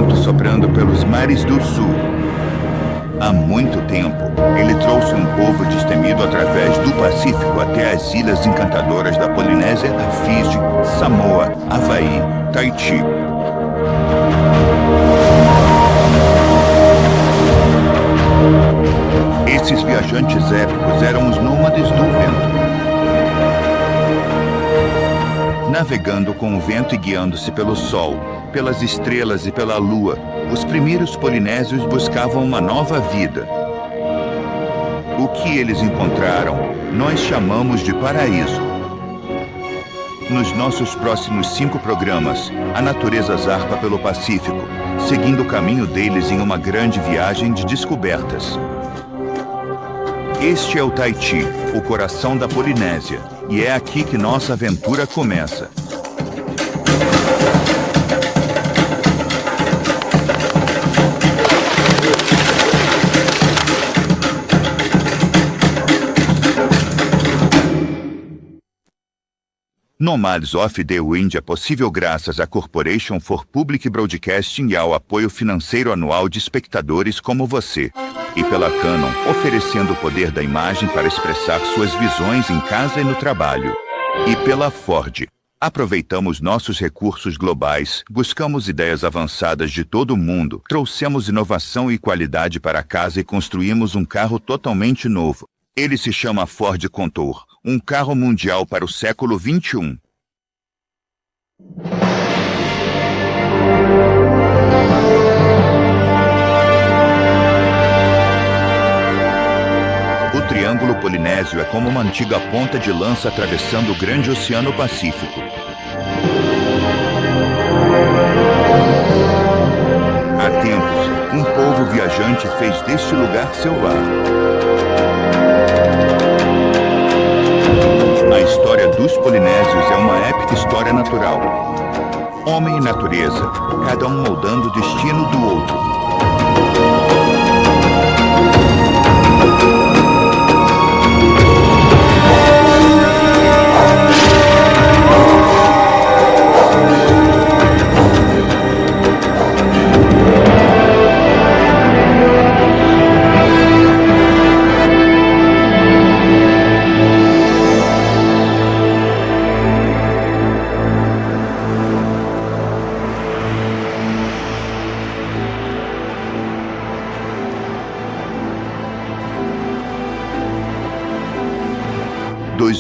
vento soprando pelos mares do sul. Há muito tempo, ele trouxe um povo destemido através do Pacífico até as ilhas encantadoras da Polinésia, a Fiji, Samoa, Havaí, Tahiti. Esses viajantes épicos eram os nômades do vento. Navegando com o vento e guiando-se pelo sol, pelas estrelas e pela lua, os primeiros polinésios buscavam uma nova vida. O que eles encontraram, nós chamamos de paraíso. Nos nossos próximos 5 programas, a natureza zarpa pelo Pacífico, seguindo o caminho deles em uma grande viagem de descobertas. Este é o Tahiti, o coração da Polinésia, e é aqui que nossa aventura começa. Nomads of the Wind é possível graças à Corporation for Public Broadcasting e ao apoio financeiro anual de espectadores como você. E pela Canon, oferecendo o poder da imagem para expressar suas visões em casa e no trabalho. E pela Ford. Aproveitamos nossos recursos globais, buscamos ideias avançadas de todo o mundo, trouxemos inovação e qualidade para casa e construímos um carro totalmente novo. Ele se chama Ford Contour, um carro mundial para o século XXI. O Triângulo Polinésio é como uma antiga ponta de lança atravessando o grande Oceano Pacífico. Há tempos, um povo viajante fez deste lugar seu lar. A história dos polinésios é uma épica história natural. Homem e natureza, cada um moldando o destino do outro.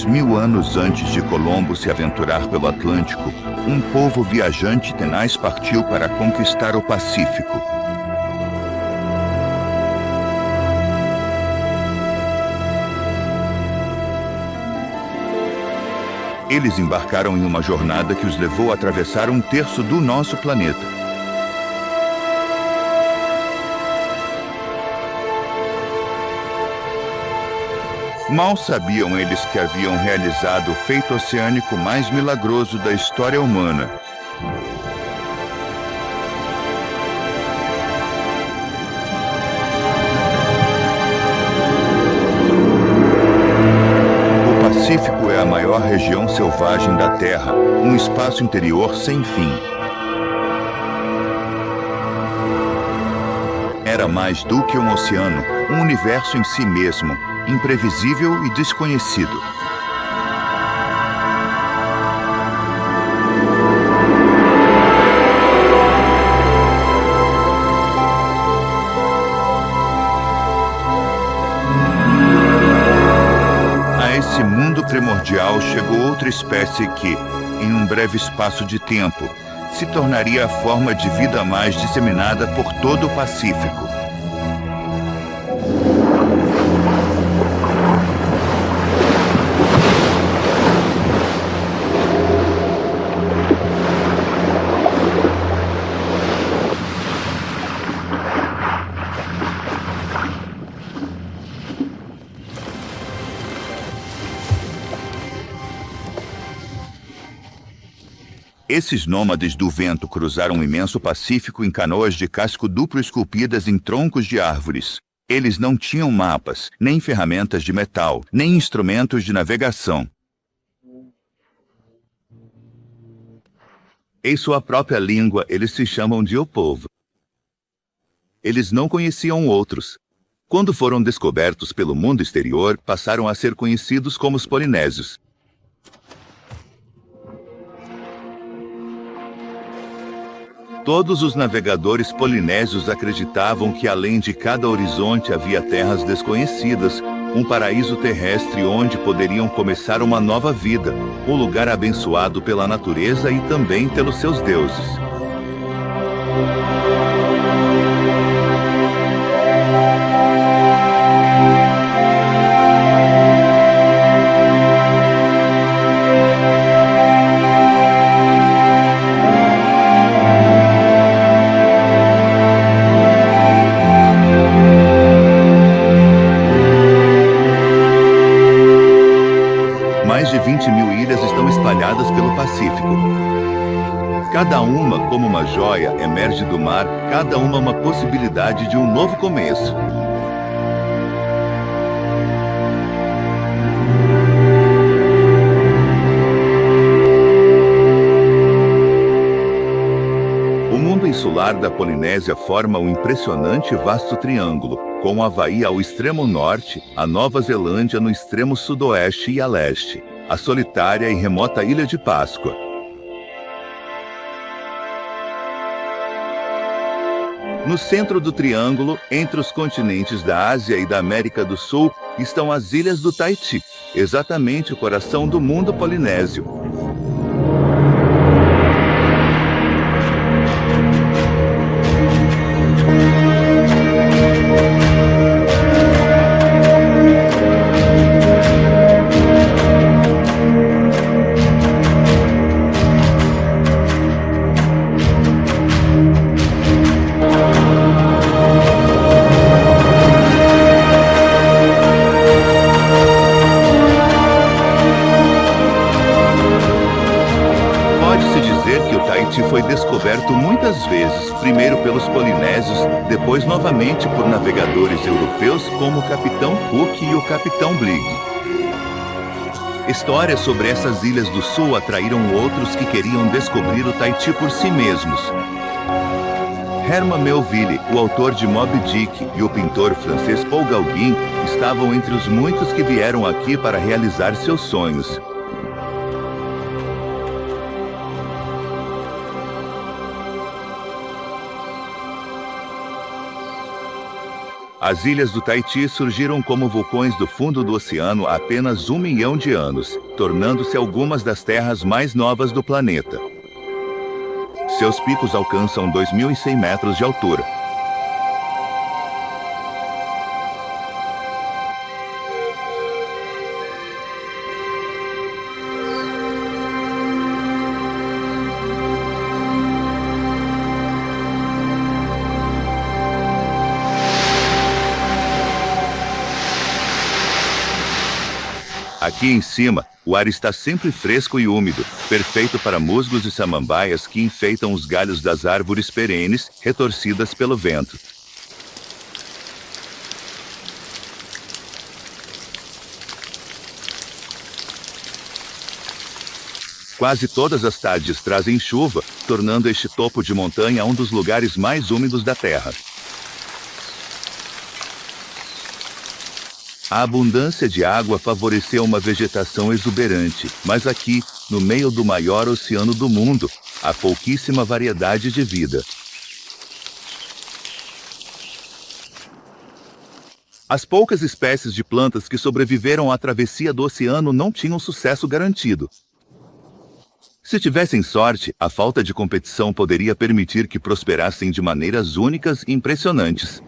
Mil anos antes de Colombo se aventurar pelo Atlântico, um povo viajante tenaz partiu para conquistar o Pacífico. Eles embarcaram em uma jornada que os levou a atravessar 1/3 do nosso planeta. Mal sabiam eles que haviam realizado o feito oceânico mais milagroso da história humana. O Pacífico é a maior região selvagem da Terra, um espaço interior sem fim. Era mais do que um oceano, um universo em si mesmo, imprevisível e desconhecido. A esse mundo primordial chegou outra espécie que, em um breve espaço de tempo, se tornaria a forma de vida mais disseminada por todo o Pacífico. Esses nômades do vento cruzaram o imenso Pacífico em canoas de casco duplo esculpidas em troncos de árvores. Eles não tinham mapas, nem ferramentas de metal, nem instrumentos de navegação. Em sua própria língua, eles se chamam de o povo. Eles não conheciam outros. Quando foram descobertos pelo mundo exterior, passaram a ser conhecidos como os polinésios. Todos os navegadores polinésios acreditavam que além de cada horizonte havia terras desconhecidas, um paraíso terrestre onde poderiam começar uma nova vida, um lugar abençoado pela natureza e também pelos seus deuses. Mais de 20.000 ilhas estão espalhadas pelo Pacífico. Cada uma, como uma joia, emerge do mar, cada uma possibilidade de um novo começo. O mundo insular da Polinésia forma um impressionante e vasto triângulo, com o Havaí ao extremo norte, a Nova Zelândia no extremo sudoeste e a leste, a solitária e remota Ilha de Páscoa. No centro do triângulo, entre os continentes da Ásia e da América do Sul, estão as Ilhas do Tahiti, exatamente o coração do mundo polinésio. Foi descoberto muitas vezes, primeiro pelos polinésios, depois novamente por navegadores europeus como o Capitão Cook e o Capitão Bligh. Histórias sobre essas ilhas do sul atraíram outros que queriam descobrir o Tahiti por si mesmos. Herman Melville, o autor de Moby Dick, e o pintor francês Paul Gauguin estavam entre os muitos que vieram aqui para realizar seus sonhos. As ilhas do Tahiti surgiram como vulcões do fundo do oceano há apenas 1 milhão de anos, tornando-se algumas das terras mais novas do planeta. Seus picos alcançam 2.100 metros de altura. Aqui em cima, o ar está sempre fresco e úmido, perfeito para musgos e samambaias que enfeitam os galhos das árvores perenes, retorcidas pelo vento. Quase todas as tardes trazem chuva, tornando este topo de montanha um dos lugares mais úmidos da Terra. A abundância de água favoreceu uma vegetação exuberante, mas aqui, no meio do maior oceano do mundo, há pouquíssima variedade de vida. As poucas espécies de plantas que sobreviveram à travessia do oceano não tinham sucesso garantido. Se tivessem sorte, a falta de competição poderia permitir que prosperassem de maneiras únicas e impressionantes.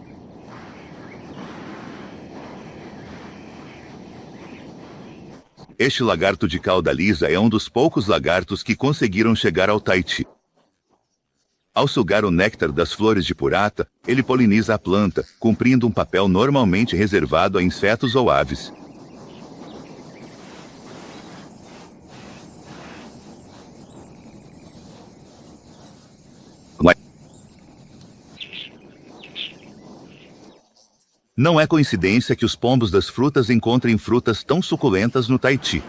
Este lagarto de cauda lisa é um dos poucos lagartos que conseguiram chegar ao Tahiti. Ao sugar o néctar das flores de purata, ele poliniza a planta, cumprindo um papel normalmente reservado a insetos ou aves. Não é coincidência que os pombos das frutas encontrem frutas tão suculentas no Tahiti.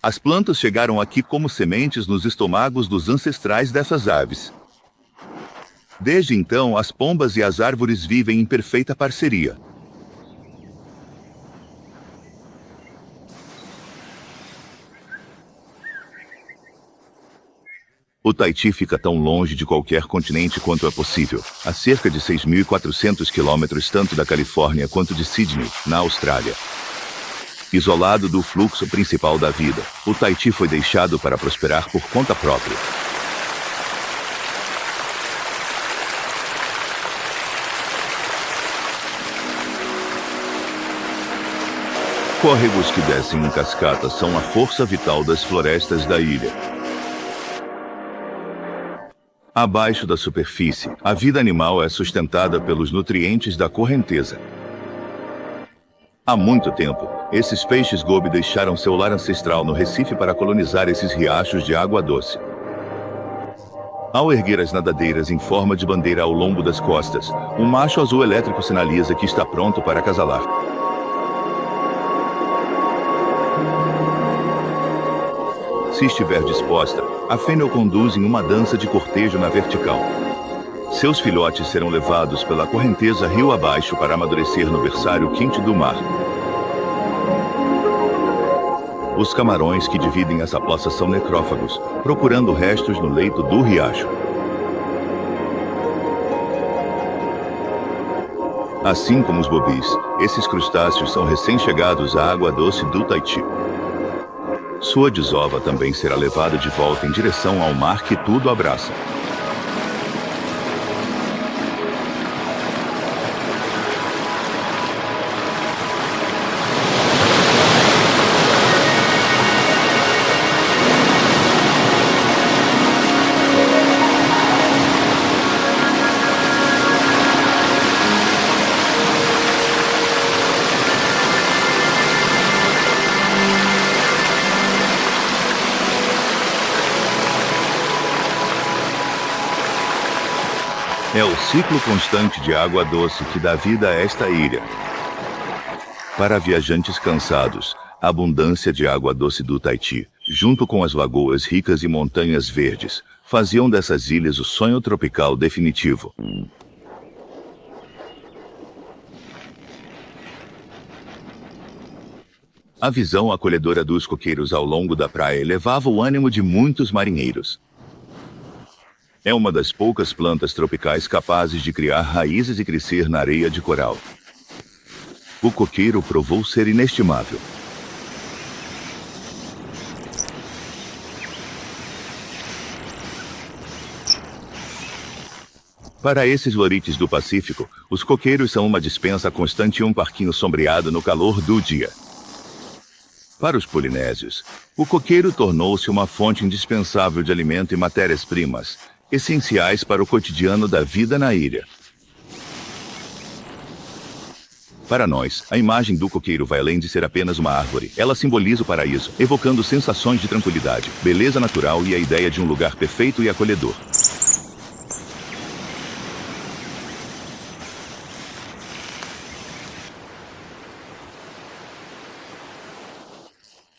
As plantas chegaram aqui como sementes nos estômagos dos ancestrais dessas aves. Desde então, as pombas e as árvores vivem em perfeita parceria. O Tahiti fica tão longe de qualquer continente quanto é possível, a cerca de 6.400 quilômetros tanto da Califórnia quanto de Sydney, na Austrália. Isolado do fluxo principal da vida, o Tahiti foi deixado para prosperar por conta própria. Córregos que descem em cascata são a força vital das florestas da ilha. Abaixo da superfície, a vida animal é sustentada pelos nutrientes da correnteza. Há muito tempo, esses peixes-gobe deixaram seu lar ancestral no Recife para colonizar esses riachos de água doce. Ao erguer as nadadeiras em forma de bandeira ao lombo das costas, um macho azul elétrico sinaliza que está pronto para acasalar. Se estiver disposta, a fêmea o conduz em uma dança de cortejo na vertical. Seus filhotes serão levados pela correnteza rio abaixo para amadurecer no berçário quente do mar. Os camarões que dividem essa poça são necrófagos, procurando restos no leito do riacho. Assim como os bobis, esses crustáceos são recém-chegados à água doce do Tahiti. Sua desova também será levada de volta em direção ao mar que tudo abraça. É o ciclo constante de água doce que dá vida a esta ilha. Para viajantes cansados, a abundância de água doce do Tahiti, junto com as lagoas ricas e montanhas verdes, faziam dessas ilhas o sonho tropical definitivo. A visão acolhedora dos coqueiros ao longo da praia elevava o ânimo de muitos marinheiros. É uma das poucas plantas tropicais capazes de criar raízes e crescer na areia de coral. O coqueiro provou ser inestimável. Para esses lorites do Pacífico, os coqueiros são uma dispensa constante e um parquinho sombreado no calor do dia. Para os polinésios, o coqueiro tornou-se uma fonte indispensável de alimento e matérias-primas, essenciais para o cotidiano da vida na ilha. Para nós, a imagem do coqueiro vai além de ser apenas uma árvore. Ela simboliza o paraíso, evocando sensações de tranquilidade, beleza natural e a ideia de um lugar perfeito e acolhedor.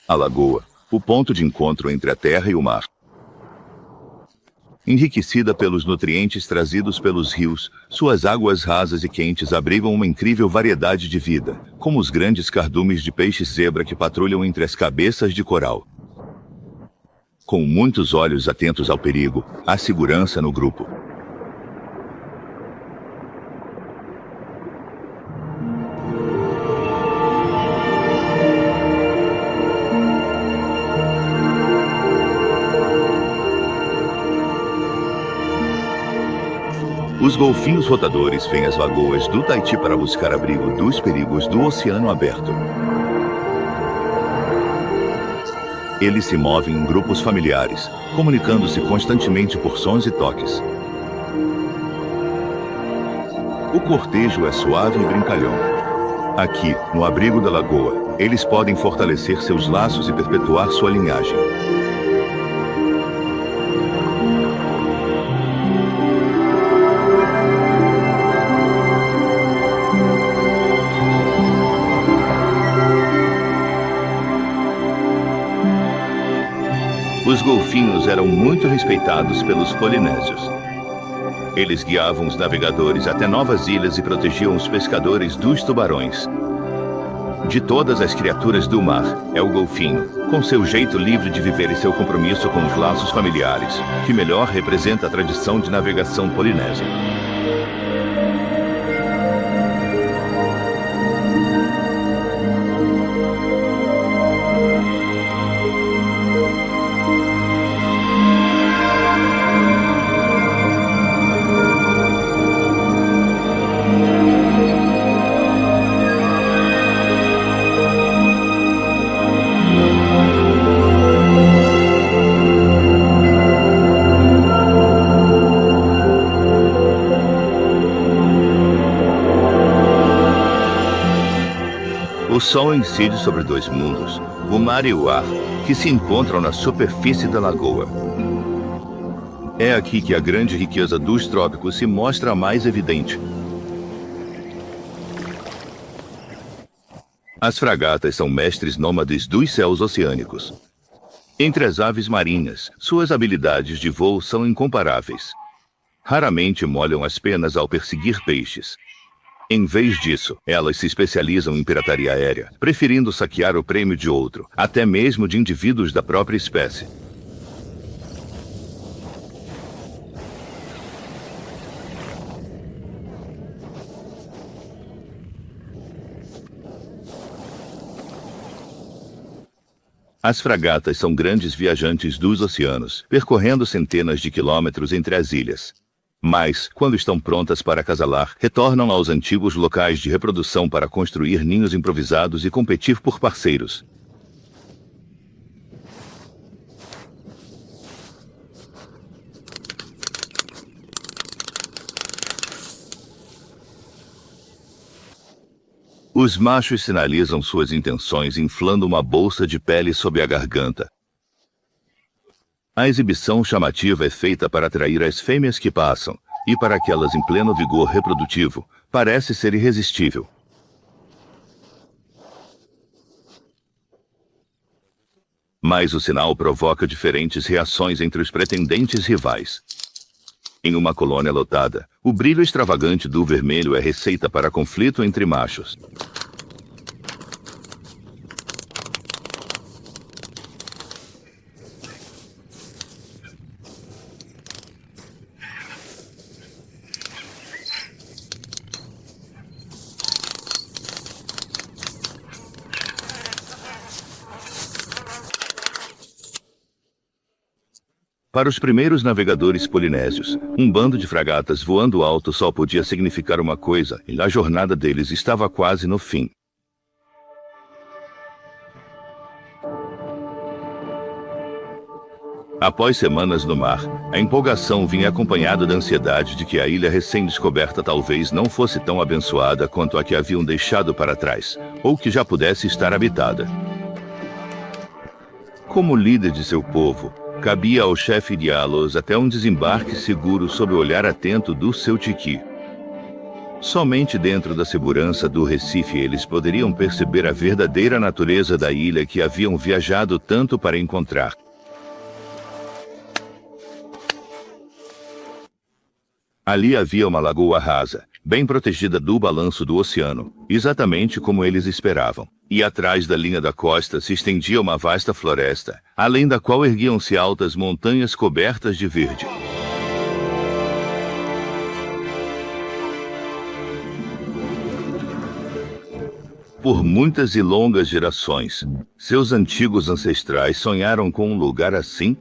A lagoa, o ponto de encontro entre a terra e o mar. Enriquecida pelos nutrientes trazidos pelos rios, suas águas rasas e quentes abrigam uma incrível variedade de vida, como os grandes cardumes de peixe-zebra que patrulham entre as cabeças de coral. Com muitos olhos atentos ao perigo, há segurança no grupo. Os golfinhos rotadores vêm às lagoas do Tahiti para buscar abrigo dos perigos do oceano aberto. Eles se movem em grupos familiares, comunicando-se constantemente por sons e toques. O cortejo é suave e brincalhão. Aqui, no abrigo da lagoa, eles podem fortalecer seus laços e perpetuar sua linhagem. Os golfinhos eram muito respeitados pelos polinésios. Eles guiavam os navegadores até novas ilhas e protegiam os pescadores dos tubarões. De todas as criaturas do mar, é o golfinho, com seu jeito livre de viver e seu compromisso com os laços familiares, que melhor representa a tradição de navegação polinésia. O Sol incide sobre dois mundos, o mar e o ar, que se encontram na superfície da lagoa. É aqui que a grande riqueza dos trópicos se mostra mais evidente. As fragatas são mestres nômades dos céus oceânicos. Entre as aves marinhas, suas habilidades de voo são incomparáveis. Raramente molham as penas ao perseguir peixes. Em vez disso, elas se especializam em pirataria aérea, preferindo saquear o prêmio de outro, até mesmo de indivíduos da própria espécie. As fragatas são grandes viajantes dos oceanos, percorrendo centenas de quilômetros entre as ilhas. Mas, quando estão prontas para acasalar, retornam aos antigos locais de reprodução para construir ninhos improvisados e competir por parceiros. Os machos sinalizam suas intenções inflando uma bolsa de pele sob a garganta. A exibição chamativa é feita para atrair as fêmeas que passam, e para aquelas em pleno vigor reprodutivo, parece ser irresistível. Mas o sinal provoca diferentes reações entre os pretendentes rivais. Em uma colônia lotada, o brilho extravagante do vermelho é receita para conflito entre machos. Para os primeiros navegadores polinésios, um bando de fragatas voando alto só podia significar uma coisa, e a jornada deles estava quase no fim. Após semanas no mar, a empolgação vinha acompanhada da ansiedade de que a ilha recém-descoberta talvez não fosse tão abençoada quanto a que haviam deixado para trás, ou que já pudesse estar habitada. Como líder de seu povo, cabia ao chefe de Alos até um desembarque seguro sob o olhar atento do seu tiqui. Somente dentro da segurança do Recife eles poderiam perceber a verdadeira natureza da ilha que haviam viajado tanto para encontrar. Ali havia uma lagoa rasa, bem protegida do balanço do oceano, exatamente como eles esperavam. E atrás da linha da costa se estendia uma vasta floresta, além da qual erguiam-se altas montanhas cobertas de verde. Por muitas e longas gerações, seus antigos ancestrais sonharam com um lugar assim.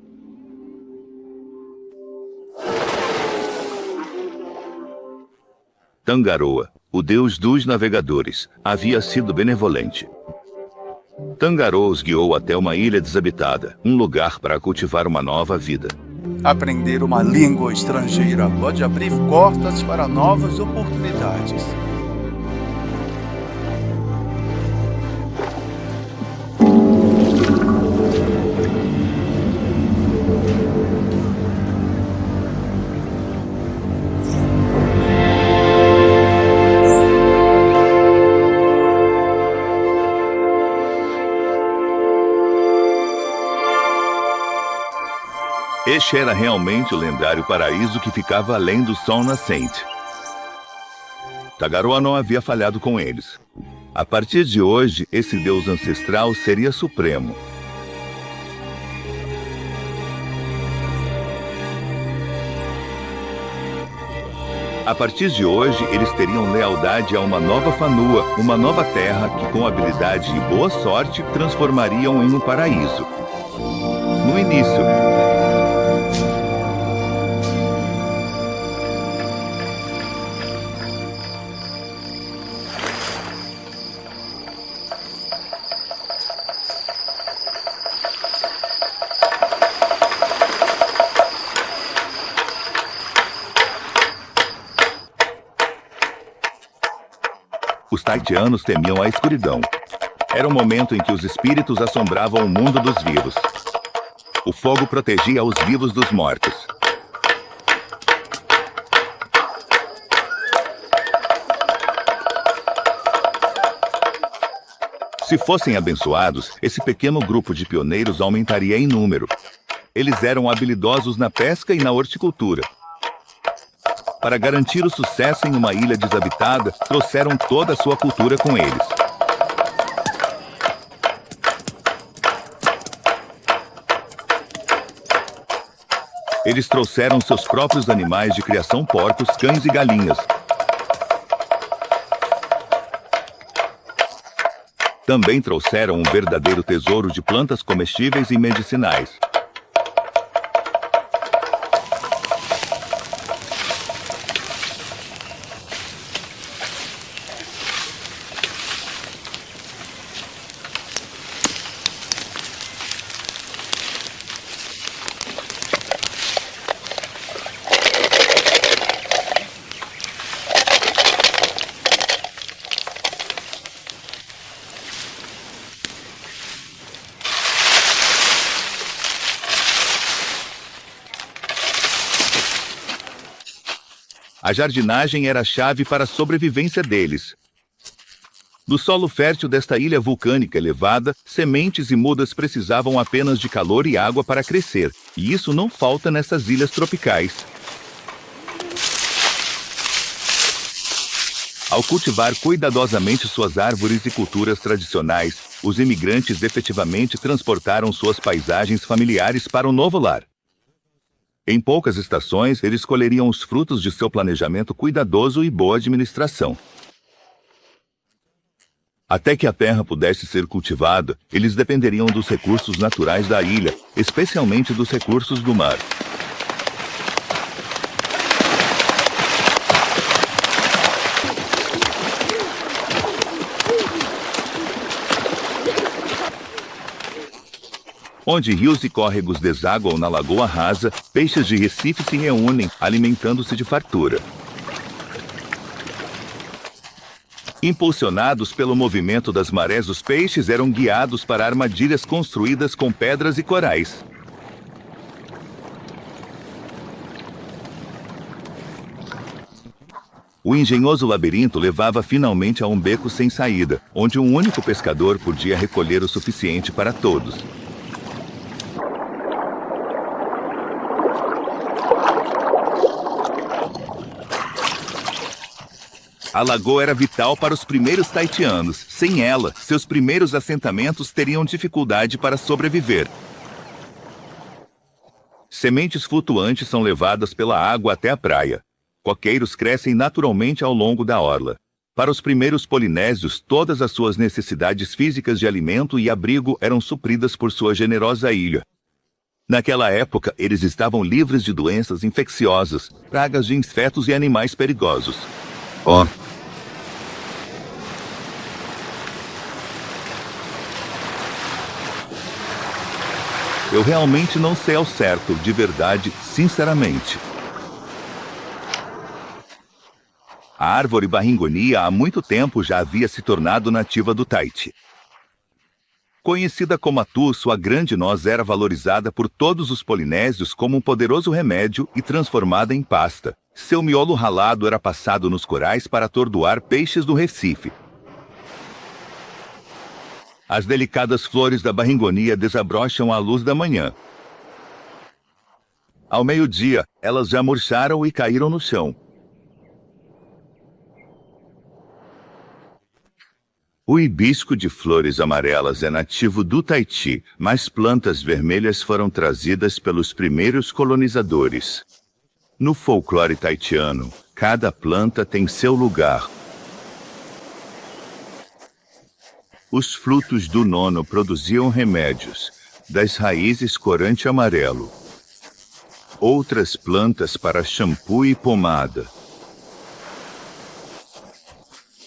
Tangaroa, o deus dos navegadores, havia sido benevolente. Tangaroa os guiou até uma ilha desabitada, um lugar para cultivar uma nova vida. Aprender uma língua estrangeira pode abrir portas para novas oportunidades. Este era realmente o lendário paraíso que ficava além do sol nascente. Tagaroa não havia falhado com eles. A partir de hoje, esse deus ancestral seria supremo. A partir de hoje, eles teriam lealdade a uma nova Fanua, uma nova terra que, com habilidade e boa sorte, transformariam em um paraíso. No início, os taitianos temiam a escuridão. Era o momento em que os espíritos assombravam o mundo dos vivos. O fogo protegia os vivos dos mortos. Se fossem abençoados, esse pequeno grupo de pioneiros aumentaria em número. Eles eram habilidosos na pesca e na horticultura. Para garantir o sucesso em uma ilha desabitada, trouxeram toda a sua cultura com eles. Eles trouxeram seus próprios animais de criação, porcos, cães e galinhas. Também trouxeram um verdadeiro tesouro de plantas comestíveis e medicinais. A jardinagem era a chave para a sobrevivência deles. Do solo fértil desta ilha vulcânica elevada, sementes e mudas precisavam apenas de calor e água para crescer, e isso não falta nessas ilhas tropicais. Ao cultivar cuidadosamente suas árvores e culturas tradicionais, os imigrantes efetivamente transportaram suas paisagens familiares para o novo lar. Em poucas estações, eles colheriam os frutos de seu planejamento cuidadoso e boa administração. Até que a terra pudesse ser cultivada, eles dependeriam dos recursos naturais da ilha, especialmente dos recursos do mar. Onde rios e córregos desaguam na lagoa rasa, peixes de Recife se reúnem, alimentando-se de fartura. Impulsionados pelo movimento das marés, os peixes eram guiados para armadilhas construídas com pedras e corais. O engenhoso labirinto levava finalmente a um beco sem saída, onde um único pescador podia recolher o suficiente para todos. A lagoa era vital para os primeiros taitianos. Sem ela, seus primeiros assentamentos teriam dificuldade para sobreviver. Sementes flutuantes são levadas pela água até a praia. Coqueiros crescem naturalmente ao longo da orla. Para os primeiros polinésios, todas as suas necessidades físicas de alimento e abrigo eram supridas por sua generosa ilha. Naquela época, eles estavam livres de doenças infecciosas, pragas de insetos e animais perigosos. Eu realmente não sei ao certo, de verdade, sinceramente. A árvore barringonia há muito tempo já havia se tornado nativa do Taiti. Conhecida como atu, sua grande noz era valorizada por todos os polinésios como um poderoso remédio e transformada em pasta. Seu miolo ralado era passado nos corais para atordoar peixes do Recife. As delicadas flores da barringonia desabrocham à luz da manhã. Ao meio-dia, elas já murcharam e caíram no chão. O hibisco de flores amarelas é nativo do Tahiti, mas plantas vermelhas foram trazidas pelos primeiros colonizadores. No folclore tahitiano, cada planta tem seu lugar. Os frutos do nono produziam remédios, das raízes corante amarelo. Outras plantas para shampoo e pomada.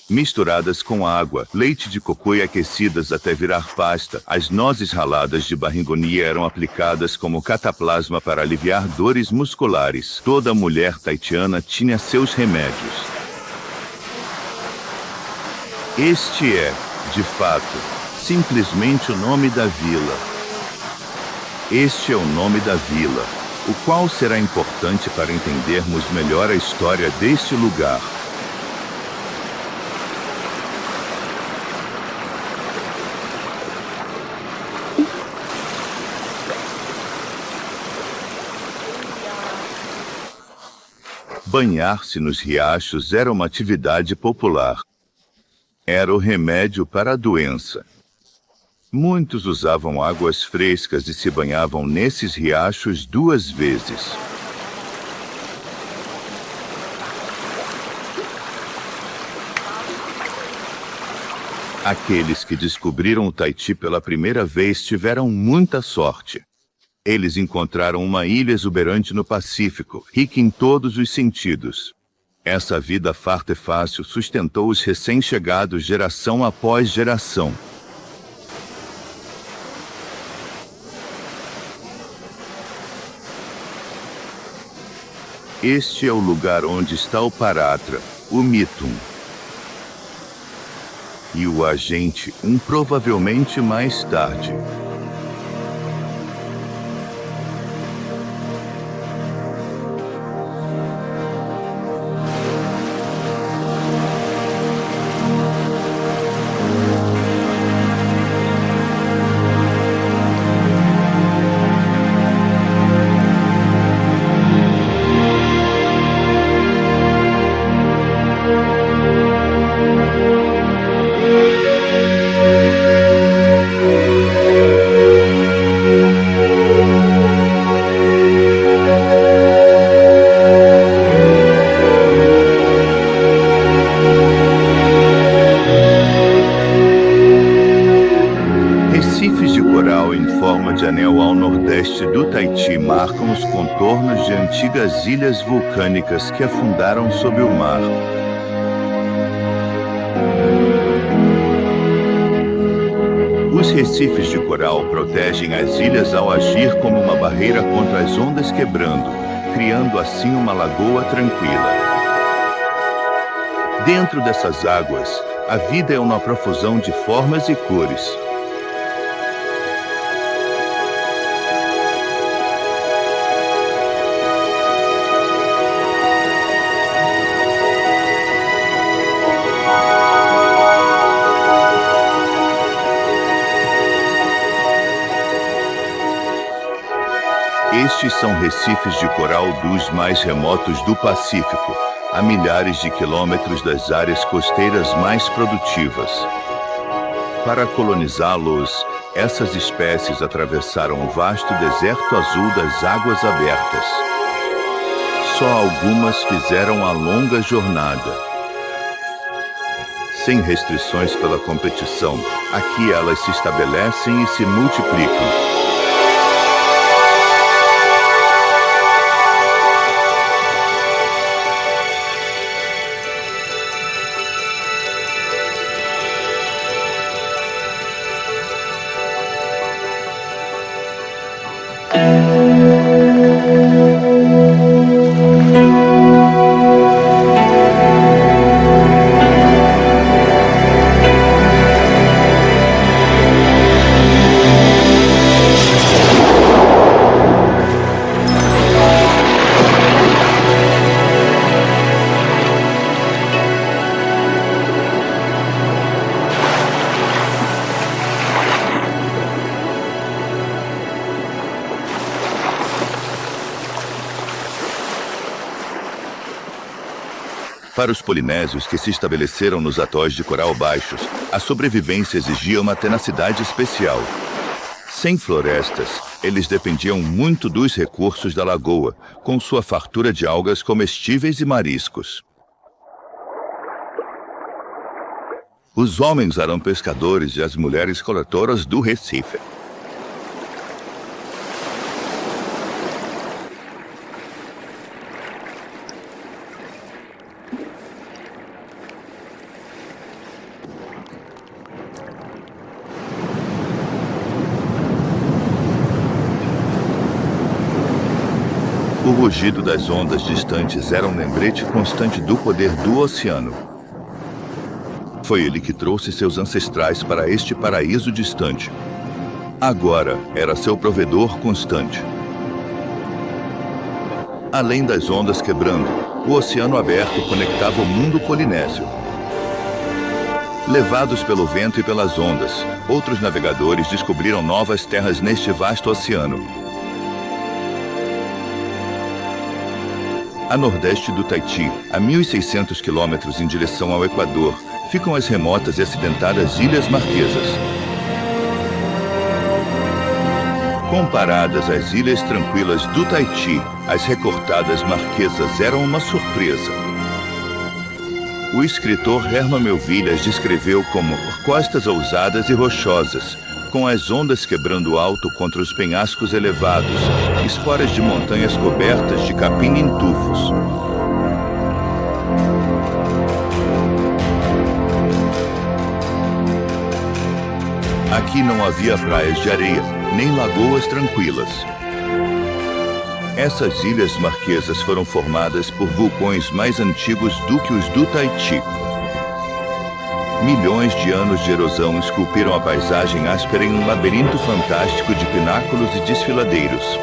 Misturadas com água, leite de cocô e aquecidas até virar pasta, as nozes raladas de barringonia eram aplicadas como cataplasma para aliviar dores musculares. Toda mulher tahitiana tinha seus remédios. Este é, de fato, simplesmente o nome da vila. Este é o nome da vila, o qual será importante para entendermos melhor a história deste lugar. Banhar-se nos riachos era uma atividade popular. Era o remédio para a doença. Muitos usavam águas frescas e se banhavam nesses riachos 2 vezes. Aqueles que descobriram o Tahiti pela primeira vez tiveram muita sorte. Eles encontraram uma ilha exuberante no Pacífico, rica em todos os sentidos. Essa vida farta e fácil sustentou os recém-chegados geração após geração. Este é o lugar onde está o Paratra, o Mitum. E o agente, provavelmente mais tarde. Recifes de coral em forma de anel ao nordeste do Tahiti marcam os contornos de antigas ilhas vulcânicas que afundaram sob o mar. Os recifes de coral protegem as ilhas ao agir como uma barreira contra as ondas quebrando, criando assim uma lagoa tranquila. Dentro dessas águas, a vida é uma profusão de formas e cores. Estes são recifes de coral dos mais remotos do Pacífico, a milhares de quilômetros das áreas costeiras mais produtivas. Para colonizá-los, essas espécies atravessaram o vasto deserto azul das águas abertas. Só algumas fizeram a longa jornada. Sem restrições pela competição, aqui elas se estabelecem e se multiplicam. Para os polinésios que se estabeleceram nos atóis de coral baixos, a sobrevivência exigia uma tenacidade especial. Sem florestas, eles dependiam muito dos recursos da lagoa, com sua fartura de algas comestíveis e mariscos. Os homens eram pescadores e as mulheres coletoras do Recife. O rugido das ondas distantes era um lembrete constante do poder do oceano. Foi ele que trouxe seus ancestrais para este paraíso distante. Agora era seu provedor constante. Além das ondas quebrando, o oceano aberto conectava o mundo polinésio. Levados pelo vento e pelas ondas, outros navegadores descobriram novas terras neste vasto oceano. A nordeste do Tahiti, a 1.600 quilômetros em direção ao Equador, ficam as remotas e acidentadas Ilhas Marquesas. Comparadas às ilhas tranquilas do Tahiti, as recortadas Marquesas eram uma surpresa. O escritor Herman Melville as descreveu como costas ousadas e rochosas, com as ondas quebrando alto contra os penhascos elevados, esporas de montanhas cobertas de capim em tufos. Aqui não havia praias de areia, nem lagoas tranquilas. Essas ilhas marquesas foram formadas por vulcões mais antigos do que os do Tahiti. Milhões de anos de erosão esculpiram a paisagem áspera em um labirinto fantástico de pináculos e desfiladeiros.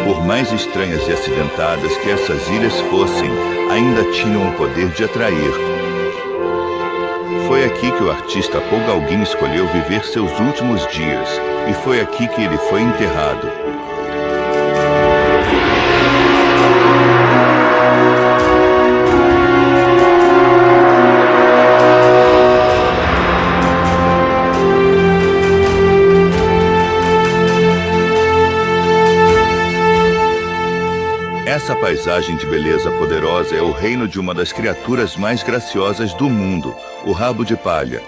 Por mais estranhas e acidentadas que essas ilhas fossem, ainda tinham o poder de atrair. Foi aqui que o artista Paul Gauguin escolheu viver seus últimos dias, e foi aqui que ele foi enterrado. Essa paisagem de beleza poderosa é o reino de uma das criaturas mais graciosas do mundo, o rabo de palha.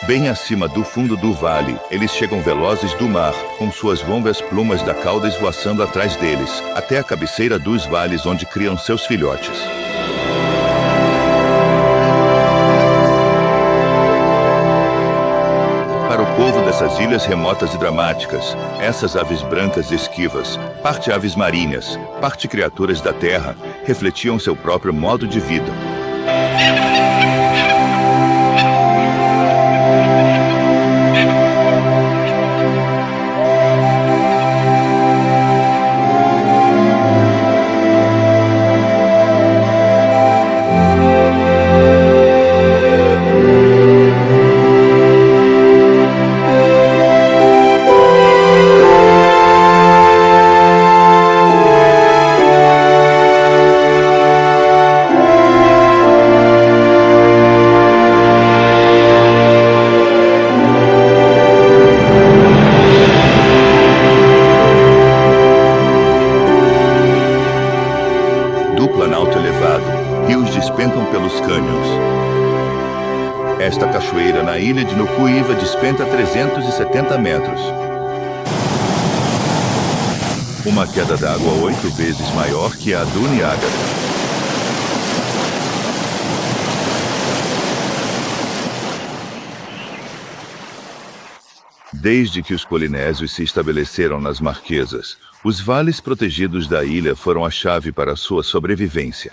Bem acima do fundo do vale, eles chegam velozes do mar, com suas longas plumas da cauda esvoaçando atrás deles, até a cabeceira dos vales onde criam seus filhotes. Para o povo dessas ilhas remotas e dramáticas, essas aves brancas e esquivas, parte aves marinhas, parte criaturas da terra, refletiam seu próprio modo de vida. Esta cachoeira na ilha de Nukuiva despenca 370 metros. Uma queda d'água 8 vezes maior que a do Niágara. Desde que os polinésios se estabeleceram nas Marquesas, os vales protegidos da ilha foram a chave para sua sobrevivência.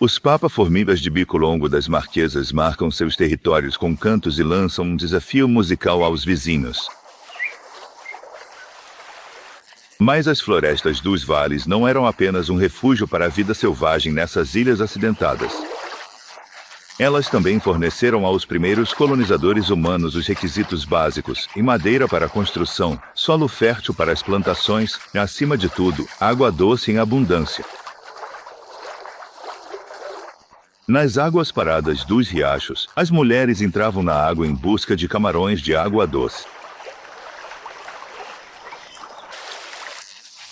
Os papa-formigas de bico longo das Marquesas marcam seus territórios com cantos e lançam um desafio musical aos vizinhos. Mas as florestas dos vales não eram apenas um refúgio para a vida selvagem nessas ilhas acidentadas. Elas também forneceram aos primeiros colonizadores humanos os requisitos básicos e madeira para a construção, solo fértil para as plantações e, acima de tudo, água doce em abundância. Nas águas paradas dos riachos, as mulheres entravam na água em busca de camarões de água doce.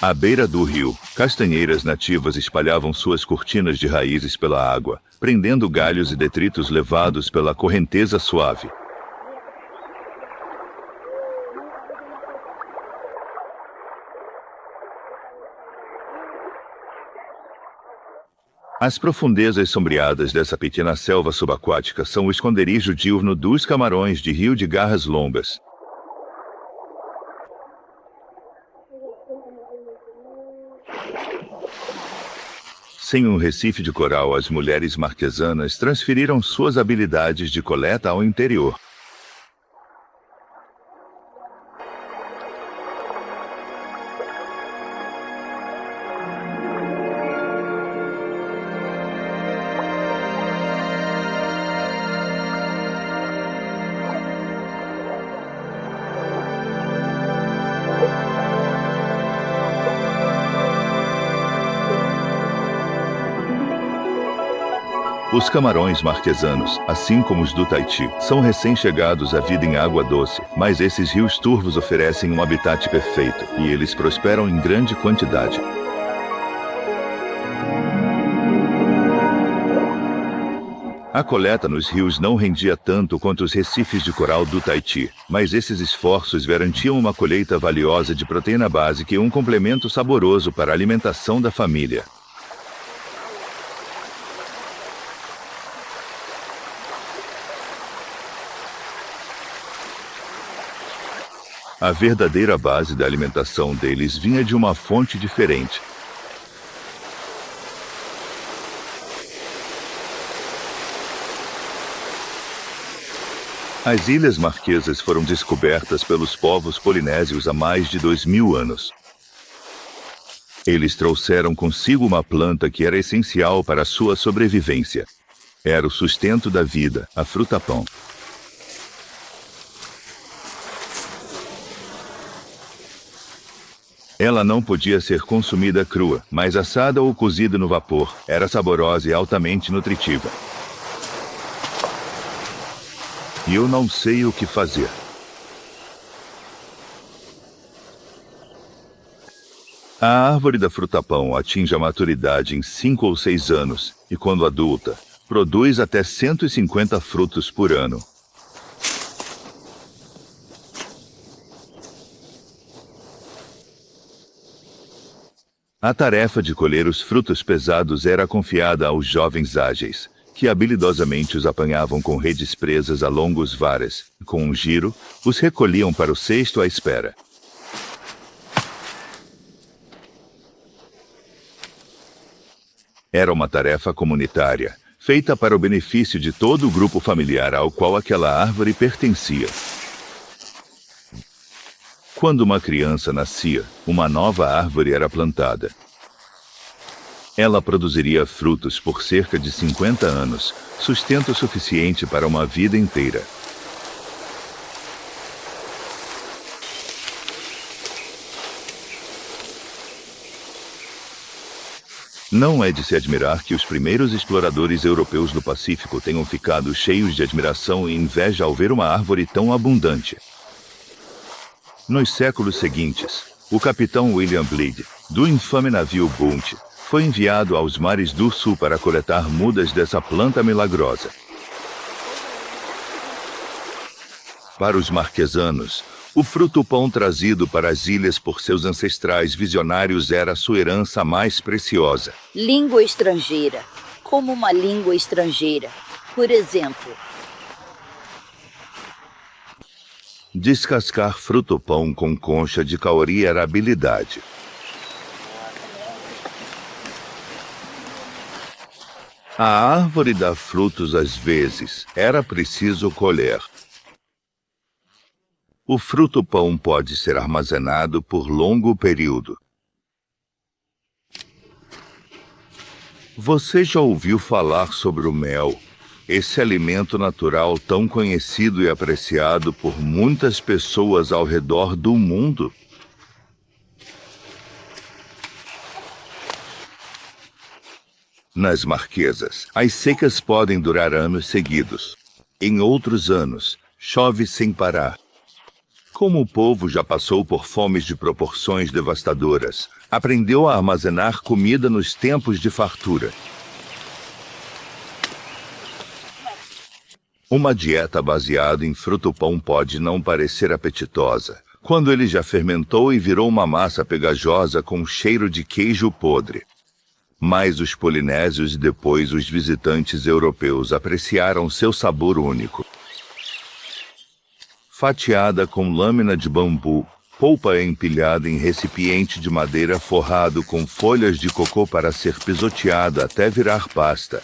À beira do rio, castanheiras nativas espalhavam suas cortinas de raízes pela água, prendendo galhos e detritos levados pela correnteza suave. As profundezas sombreadas dessa pequena selva subaquática são o esconderijo diurno dos camarões de rio de garras longas. Sem um recife de coral, as mulheres marquesanas transferiram suas habilidades de coleta ao interior. Os camarões marquesanos, assim como os do Tahiti, são recém-chegados à vida em água doce, mas esses rios turvos oferecem um habitat perfeito, e eles prosperam em grande quantidade. A coleta nos rios não rendia tanto quanto os recifes de coral do Tahiti, mas esses esforços garantiam uma colheita valiosa de proteína básica e um complemento saboroso para a alimentação da família. A verdadeira base da alimentação deles vinha de uma fonte diferente. As Ilhas Marquesas foram descobertas pelos povos polinésios há mais de 2000 anos. Eles trouxeram consigo uma planta que era essencial para a sua sobrevivência. Era o sustento da vida, a fruta-pão. Ela não podia ser consumida crua, mas assada ou cozida no vapor, era saborosa e altamente nutritiva. E eu não sei o que fazer. A árvore da fruta-pão atinge a maturidade em 5 ou 6 anos, e quando adulta, produz até 150 frutos por ano. A tarefa de colher os frutos pesados era confiada aos jovens ágeis, que habilidosamente os apanhavam com redes presas a longos varas, e com um giro, os recolhiam para o cesto à espera. Era uma tarefa comunitária, feita para o benefício de todo o grupo familiar ao qual aquela árvore pertencia. Quando uma criança nascia, uma nova árvore era plantada. Ela produziria frutos por cerca de 50 anos, sustento suficiente para uma vida inteira. Não é de se admirar que os primeiros exploradores europeus do Pacífico tenham ficado cheios de admiração e inveja ao ver uma árvore tão abundante. Nos séculos seguintes, o capitão William Bleed, do infame navio Bounty, foi enviado aos mares do sul para coletar mudas dessa planta milagrosa. Para os marquesanos, o fruto-pão trazido para as ilhas por seus ancestrais visionários era sua herança mais preciosa. Língua estrangeira, como uma língua estrangeira. Por exemplo, descascar fruto-pão com concha de cauri era habilidade. A árvore dá frutos às vezes, era preciso colher. O fruto-pão pode ser armazenado por longo período. Você já ouviu falar sobre o mel? Esse alimento natural tão conhecido e apreciado por muitas pessoas ao redor do mundo? Nas Marquesas, as secas podem durar anos seguidos. Em outros anos, chove sem parar. Como o povo já passou por fomes de proporções devastadoras, aprendeu a armazenar comida nos tempos de fartura. Uma dieta baseada em fruto-pão pode não parecer apetitosa, quando ele já fermentou e virou uma massa pegajosa com cheiro de queijo podre. Mas os polinésios e depois os visitantes europeus apreciaram seu sabor único. Fatiada com lâmina de bambu, polpa é empilhada em recipiente de madeira forrado com folhas de cocô para ser pisoteada até virar pasta.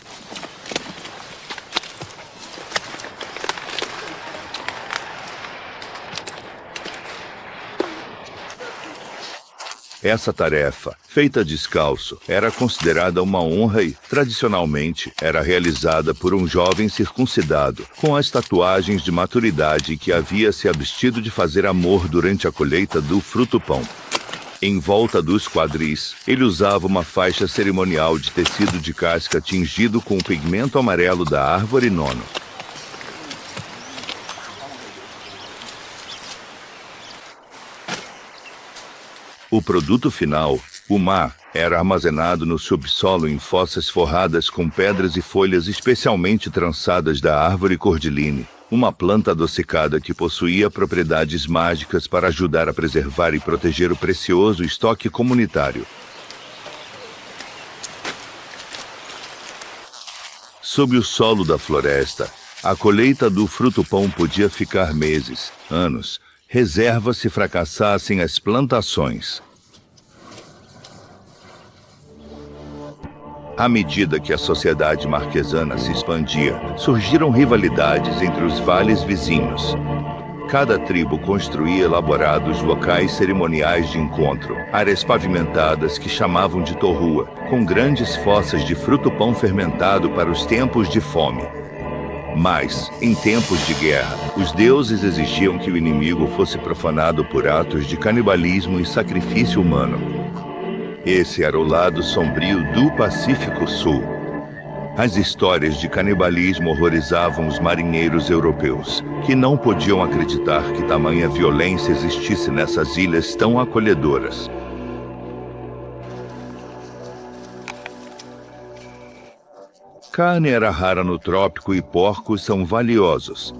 Essa tarefa, feita descalço, era considerada uma honra e, tradicionalmente, era realizada por um jovem circuncidado, com as tatuagens de maturidade que havia se abstido de fazer amor durante a colheita do fruto-pão. Em volta dos quadris, ele usava uma faixa cerimonial de tecido de casca tingido com o pigmento amarelo da árvore nono. O produto final, o má, era armazenado no subsolo em fossas forradas com pedras e folhas especialmente trançadas da árvore cordyline, uma planta adocicada que possuía propriedades mágicas para ajudar a preservar e proteger o precioso estoque comunitário. Sob o solo da floresta, a colheita do fruto-pão podia ficar meses, anos, reserva se fracassassem as plantações. À medida que a sociedade marquesana se expandia, surgiram rivalidades entre os vales vizinhos. Cada tribo construía elaborados locais cerimoniais de encontro, áreas pavimentadas que chamavam de torrua, com grandes fossas de fruto-pão fermentado para os tempos de fome. Mas, em tempos de guerra, os deuses exigiam que o inimigo fosse profanado por atos de canibalismo e sacrifício humano. Esse era o lado sombrio do Pacífico Sul. As histórias de canibalismo horrorizavam os marinheiros europeus, que não podiam acreditar que tamanha violência existisse nessas ilhas tão acolhedoras. Carne era rara no trópico e porcos são valiosos.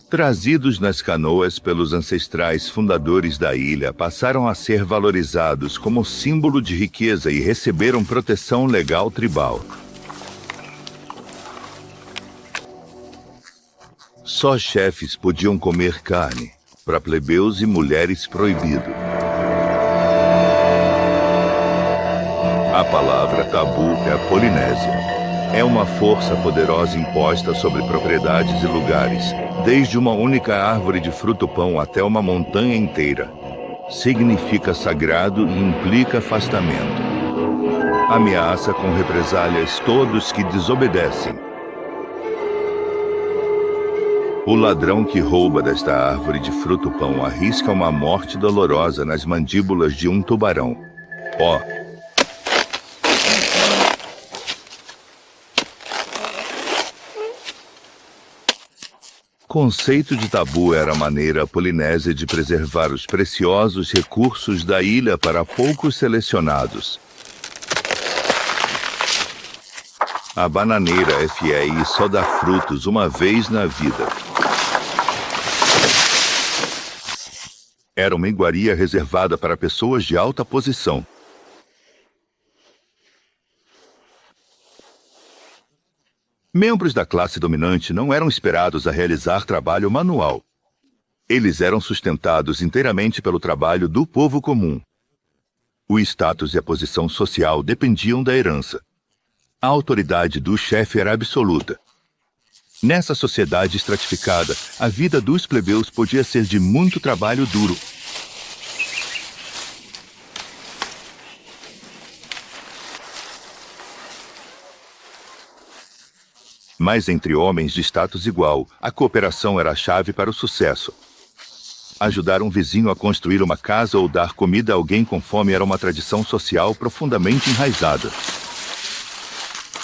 Trazidos nas canoas pelos ancestrais fundadores da ilha, passaram a ser valorizados como símbolo de riqueza e receberam proteção legal tribal. Só chefes podiam comer carne, para plebeus e mulheres proibido. A palavra tabu é a Polinésia. É uma força poderosa imposta sobre propriedades e lugares, desde uma única árvore de fruto-pão até uma montanha inteira. Significa sagrado e implica afastamento. Ameaça com represálias todos que desobedecem. O ladrão que rouba desta árvore de fruto-pão arrisca uma morte dolorosa nas mandíbulas de um tubarão. Conceito de tabu era a maneira polinésia de preservar os preciosos recursos da ilha para poucos selecionados. A bananeira FEI só dá frutos uma vez na vida. Era uma iguaria reservada para pessoas de alta posição. Membros da classe dominante não eram esperados a realizar trabalho manual. Eles eram sustentados inteiramente pelo trabalho do povo comum. O status e a posição social dependiam da herança. A autoridade do chefe era absoluta. Nessa sociedade estratificada, a vida dos plebeus podia ser de muito trabalho duro. Mas entre homens de status igual, a cooperação era a chave para o sucesso. Ajudar um vizinho a construir uma casa ou dar comida a alguém com fome era uma tradição social profundamente enraizada.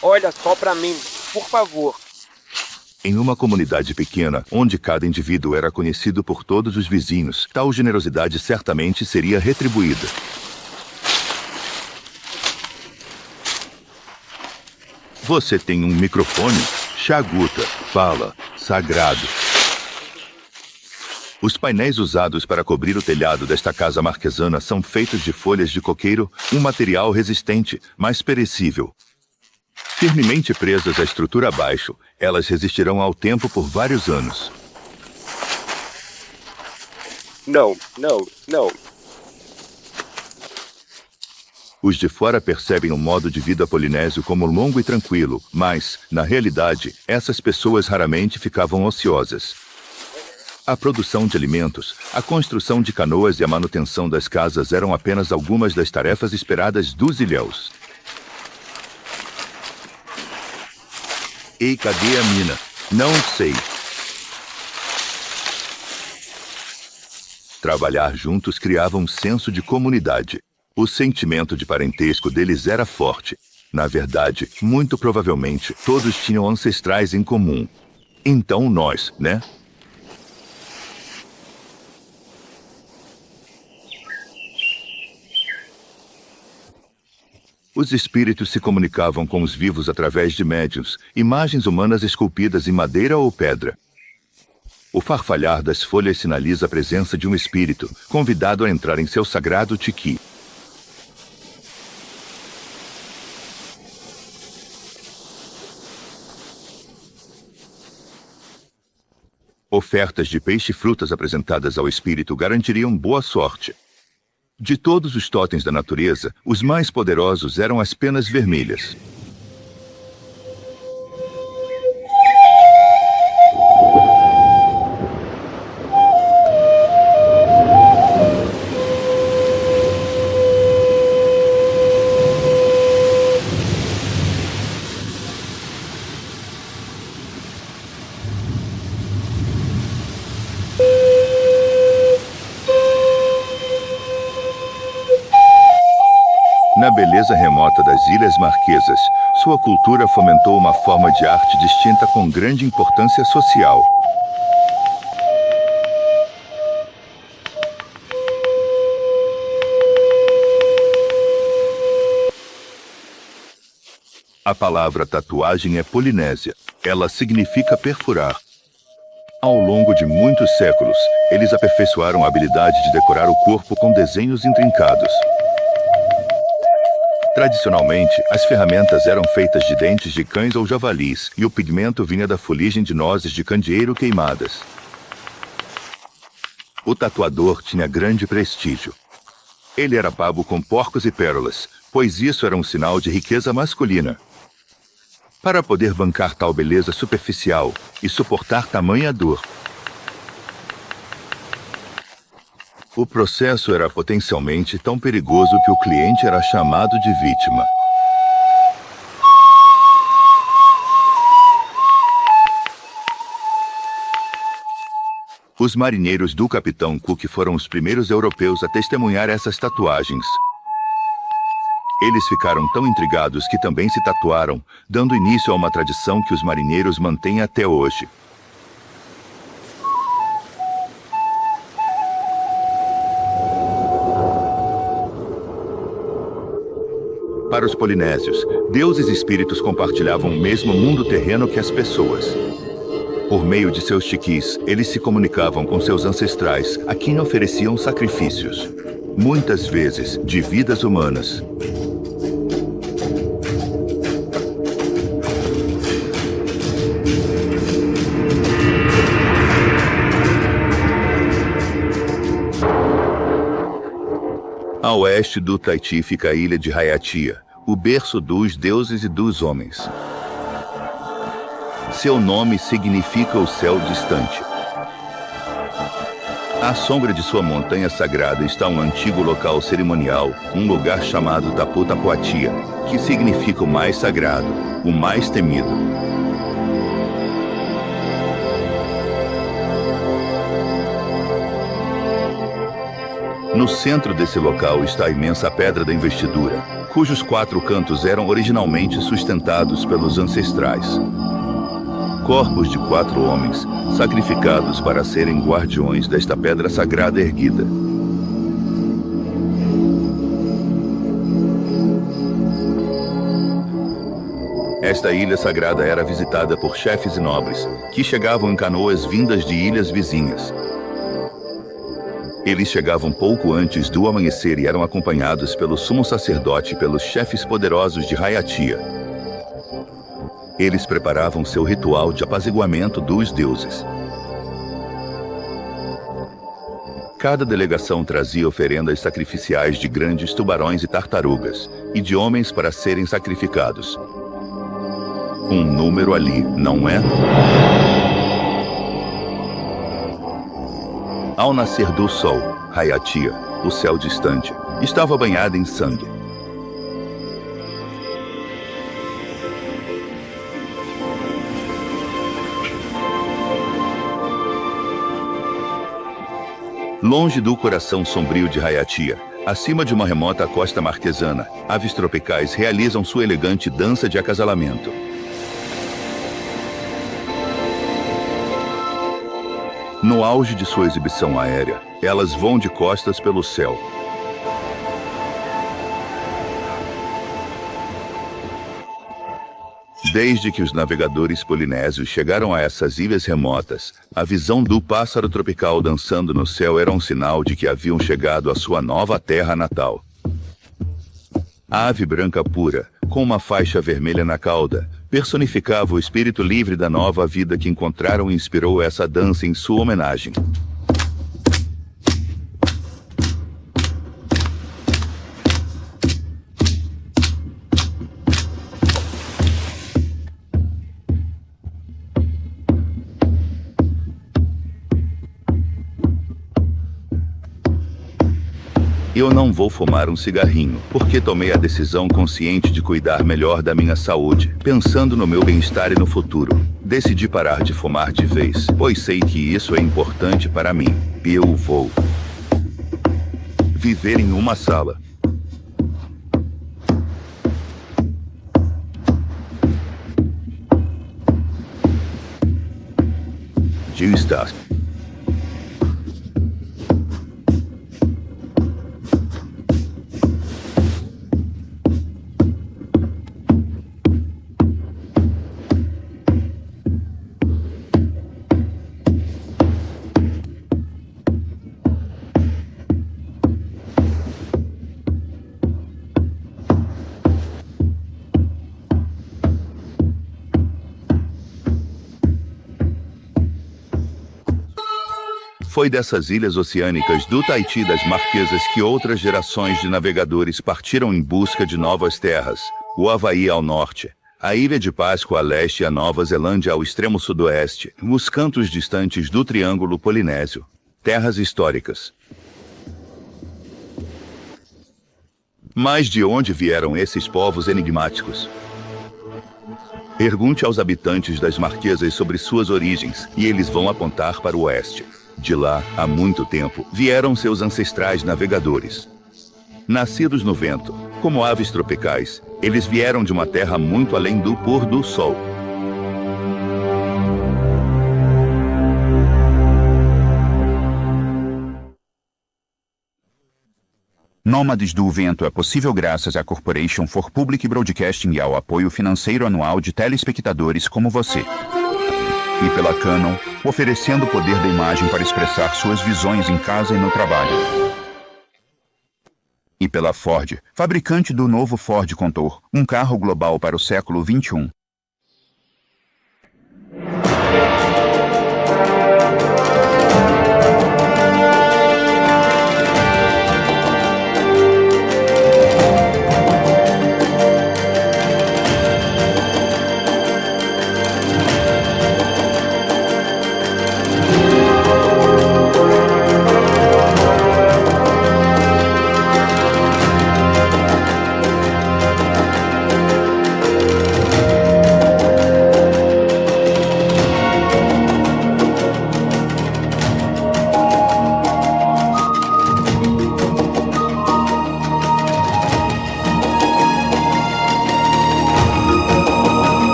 Olha só pra mim, por favor. Em uma comunidade pequena, onde cada indivíduo era conhecido por todos os vizinhos, tal generosidade certamente seria retribuída. Você tem um microfone? Chaguta, fala, sagrado. Os painéis usados para cobrir o telhado desta casa marquesana são feitos de folhas de coqueiro, um material resistente, mas perecível. Firmemente presas à estrutura abaixo, elas resistirão ao tempo por vários anos. Não. Os de fora percebem o modo de vida polinésio como longo e tranquilo, mas, na realidade, essas pessoas raramente ficavam ociosas. A produção de alimentos, a construção de canoas e a manutenção das casas eram apenas algumas das tarefas esperadas dos ilhéus. Ei, cadê a mina? Não sei. Trabalhar juntos criava um senso de comunidade. O sentimento de parentesco deles era forte. Na verdade, muito provavelmente, todos tinham ancestrais em comum. Então nós, né? Os espíritos se comunicavam com os vivos através de médiuns, imagens humanas esculpidas em madeira ou pedra. O farfalhar das folhas sinaliza a presença de um espírito, convidado a entrar em seu sagrado tiqui. Ofertas de peixe e frutas apresentadas ao espírito garantiriam boa sorte. De todos os totens da natureza, os mais poderosos eram as penas vermelhas. Na beleza remota das Ilhas Marquesas, sua cultura fomentou uma forma de arte distinta com grande importância social. A palavra tatuagem é polinésia. Ela significa perfurar. Ao longo de muitos séculos, eles aperfeiçoaram a habilidade de decorar o corpo com desenhos intrincados. Tradicionalmente, as ferramentas eram feitas de dentes de cães ou javalis, e o pigmento vinha da fuligem de nozes de candeeiro queimadas. O tatuador tinha grande prestígio. Ele era pago com porcos e pérolas, pois isso era um sinal de riqueza masculina. Para poder bancar tal beleza superficial e suportar tamanha dor, o processo era potencialmente tão perigoso que o cliente era chamado de vítima. Os marinheiros do Capitão Cook foram os primeiros europeus a testemunhar essas tatuagens. Eles ficaram tão intrigados que também se tatuaram, dando início a uma tradição que os marinheiros mantêm até hoje. Para os polinésios, deuses e espíritos compartilhavam o mesmo mundo terreno que as pessoas. Por meio de seus tiquis, eles se comunicavam com seus ancestrais, a quem ofereciam sacrifícios. Muitas vezes, de vidas humanas. A oeste do Tahiti fica a ilha de Raiatea, o berço dos deuses e dos homens. Seu nome significa o céu distante. À sombra de sua montanha sagrada está um antigo local cerimonial, um lugar chamado Tapu Tapuatia, que significa o mais sagrado, o mais temido. No centro desse local está a imensa Pedra da Investidura, cujos 4 cantos eram originalmente sustentados pelos ancestrais. Corpos de 4 homens, sacrificados para serem guardiões desta pedra sagrada erguida. Esta ilha sagrada era visitada por chefes e nobres, que chegavam em canoas vindas de ilhas vizinhas. Eles chegavam pouco antes do amanhecer e eram acompanhados pelo sumo sacerdote e pelos chefes poderosos de Raiatia. Eles preparavam seu ritual de apaziguamento dos deuses. Cada delegação trazia oferendas sacrificiais de grandes tubarões e tartarugas, e de homens para serem sacrificados. Um número ali, não é? Ao nascer do sol, Raiatia, o céu distante, estava banhada em sangue. Longe do coração sombrio de Raiatia, acima de uma remota costa marquesana, aves tropicais realizam sua elegante dança de acasalamento. No auge de sua exibição aérea, elas voam de costas pelo céu. Desde que os navegadores polinésios chegaram a essas ilhas remotas, a visão do pássaro tropical dançando no céu era um sinal de que haviam chegado à sua nova terra natal. A ave branca pura, com uma faixa vermelha na cauda, personificava o espírito livre da nova vida que encontraram e inspirou essa dança em sua homenagem. Eu não vou fumar um cigarrinho, porque tomei a decisão consciente de cuidar melhor da minha saúde, pensando no meu bem-estar e no futuro. Decidi parar de fumar de vez, pois sei que isso é importante para mim. Eu vou viver em uma sala. De estar. Foi dessas ilhas oceânicas do Tahiti das Marquesas que outras gerações de navegadores partiram em busca de novas terras. O Havaí ao norte, a Ilha de Páscoa a leste e a Nova Zelândia ao extremo sudoeste, os cantos distantes do Triângulo Polinésio. Terras históricas. Mas de onde vieram esses povos enigmáticos? Pergunte aos habitantes das Marquesas sobre suas origens, e eles vão apontar para o oeste. De lá, há muito tempo, vieram seus ancestrais navegadores. Nascidos no vento, como aves tropicais, eles vieram de uma terra muito além do pôr do sol. Nômades do Vento é possível graças à Corporation for Public Broadcasting e ao apoio financeiro anual de telespectadores como você. E pela Canon, oferecendo o poder da imagem para expressar suas visões em casa e no trabalho. E pela Ford, fabricante do novo Ford Contour, um carro global para o século XXI.